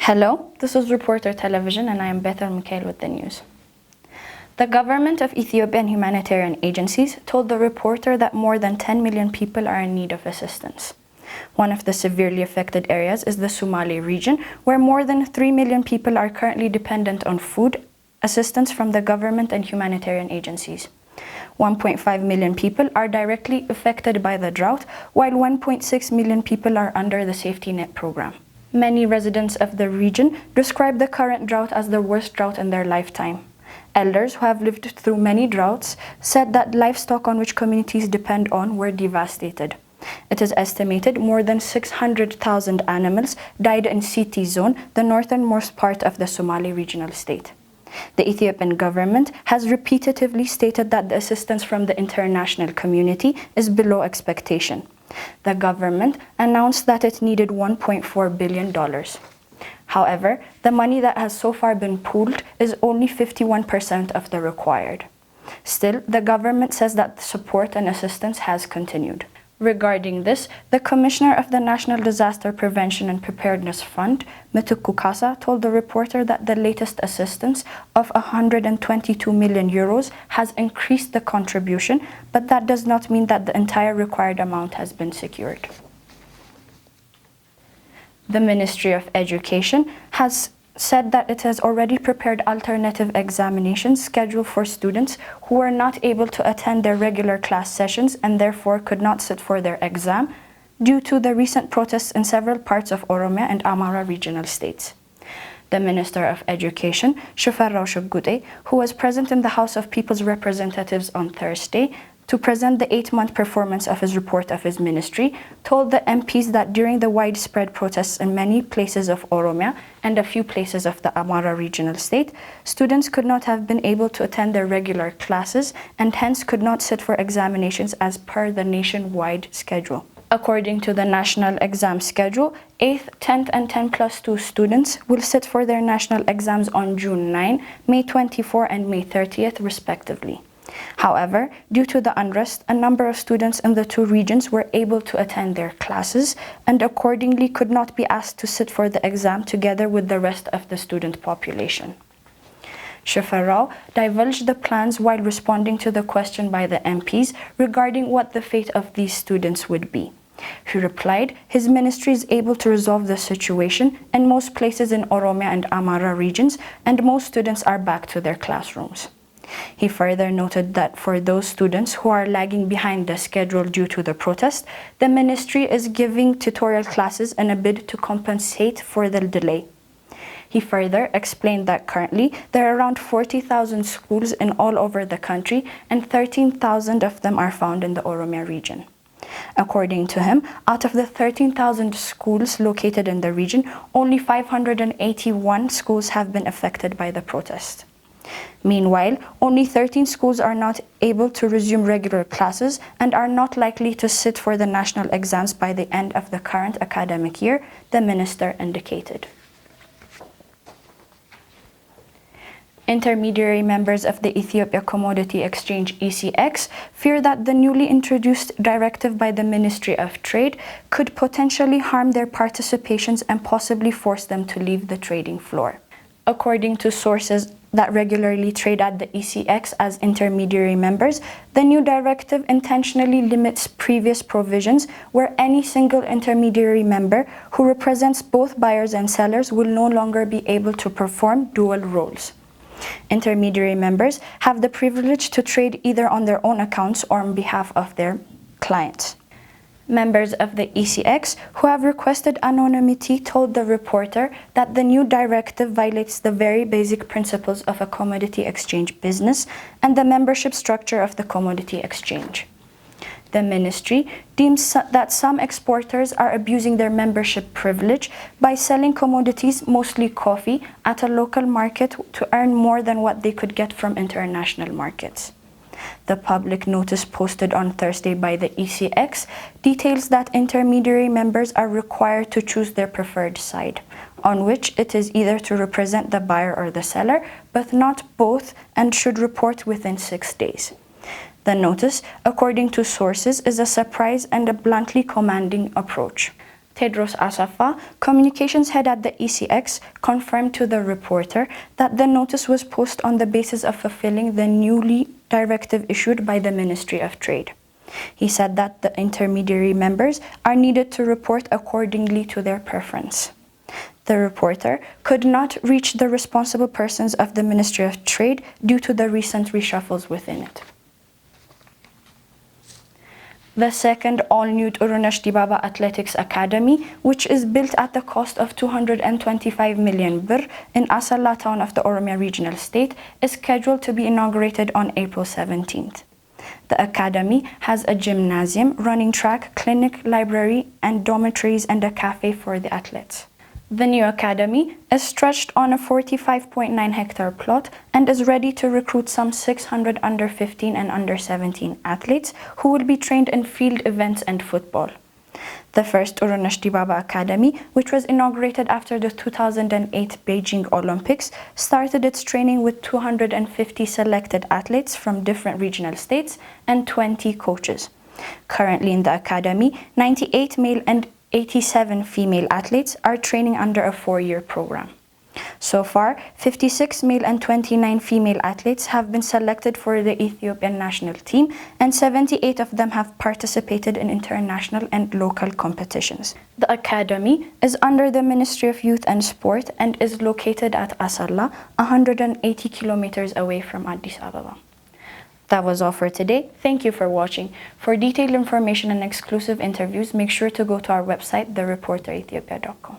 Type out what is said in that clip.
Hello, this is Reporter Television and I am Bethel Mikhail with the news. The government of Ethiopian humanitarian agencies told the reporter that more than 10 million people are in need of assistance. One of the severely affected areas is the Somali region, where more than 3 million people are currently dependent on food assistance from the government and humanitarian agencies. 1.5 million people are directly affected by the drought, while 1.6 million people are under the safety net program. Many residents of the region describe the current drought as the worst drought in their lifetime. Elders who have lived through many droughts said that livestock on which communities depend on were devastated. It is estimated more than 600,000 animals died in Siti zone, the northernmost part of the Somali regional state. The Ethiopian government has repeatedly stated that the assistance from the international community is below expectation. The government announced that it needed $1.4 billion. However, the money that has so far been pooled is only 51% of the required. Still, the government says that the support and assistance has continued. Regarding this, the Commissioner of the National Disaster Prevention and Preparedness Fund, Mituku Kasa, told the reporter that the latest assistance of 122 million euros has increased the contribution, but that does not mean that the entire required amount has been secured. The Ministry of Education has said that it has already prepared alternative examinations scheduled for students who were not able to attend their regular class sessions and therefore could not sit for their exam due to the recent protests in several parts of Oromia and Amara regional states. The Minister of Education, Shifarrao Shogute, who was present in the House of People's Representatives on Thursday to present the 8-month performance of his report of his ministry, told the MPs that during the widespread protests in many places of Oromia and a few places of the Amara regional state, students could not have been able to attend their regular classes and hence could not sit for examinations as per the nationwide schedule. According to the national exam schedule, 8th, 10th, and 10+2 students will sit for their national exams on June 9, May 24, and May 30th, respectively. However, due to the unrest, a number of students in the two regions were able to attend their classes and accordingly could not be asked to sit for the exam together with the rest of the student population. Shifarrao divulged the plans while responding to the question by the MPs regarding what the fate of these students would be. He replied, his ministry is able to resolve the situation in most places in Oromia and Amara regions, and most students are back to their classrooms. He further noted that for those students who are lagging behind the schedule due to the protest, the ministry is giving tutorial classes in a bid to compensate for the delay. He further explained that currently there are around 40,000 schools in all over the country and 13,000 of them are found in the Oromia region. According to him, out of the 13,000 schools located in the region, only 581 schools have been affected by the protest. Meanwhile, only 13 schools are not able to resume regular classes and are not likely to sit for the national exams by the end of the current academic year, the minister indicated. Intermediary members of the Ethiopia Commodity Exchange ECX fear that the newly introduced directive by the Ministry of Trade could potentially harm their participations and possibly force them to leave the trading floor. According to sources that regularly trade at the ECX as intermediary members, the new directive intentionally limits previous provisions where any single intermediary member who represents both buyers and sellers will no longer be able to perform dual roles. Intermediary members have the privilege to trade either on their own accounts or on behalf of their clients. Members of the ECX who have requested anonymity told the reporter that the new directive violates the very basic principles of a commodity exchange business and the membership structure of the commodity exchange. The ministry deems that some exporters are abusing their membership privilege by selling commodities, mostly coffee, at a local market to earn more than what they could get from international markets. The public notice posted on Thursday by the ECX details that intermediary members are required to choose their preferred side, on which it is either to represent the buyer or the seller, but not both, and should report within 6 days. The notice, according to sources, is a surprise and a bluntly commanding approach. Tedros Asafa, communications head at the ECX, confirmed to the reporter that the notice was posted on the basis of fulfilling the newly directive issued by the Ministry of Trade. He said that the intermediary members are needed to report accordingly to their preference. The reporter could not reach the responsible persons of the Ministry of Trade due to the recent reshuffles within it. The second all-new Urunesh Dibaba Athletics Academy, which is built at the cost of 225 million birr in Asalla town of the Oromia Regional State, is scheduled to be inaugurated on April 17th. The academy has a gymnasium, running track, clinic, library, and dormitories, and a cafe for the athletes. The new academy is stretched on a 45.9 hectare plot and is ready to recruit some 600 under 15 and under 17 athletes who will be trained in field events and football. The first Urunesh Dibaba Academy, which was inaugurated after the 2008 Beijing Olympics, started its training with 250 selected athletes from different regional states and 20 coaches. Currently in the academy, 98 male and 87 female athletes are training under a 4-year program. So far, 56 male and 29 female athletes have been selected for the Ethiopian national team, and 78 of them have participated in international and local competitions. The academy is under the Ministry of Youth and Sport and is located at Asalla, 180 kilometers away from Addis Ababa. That was all for today. Thank you for watching. For detailed information and exclusive interviews, make sure to go to our website, thereporterethiopia.com.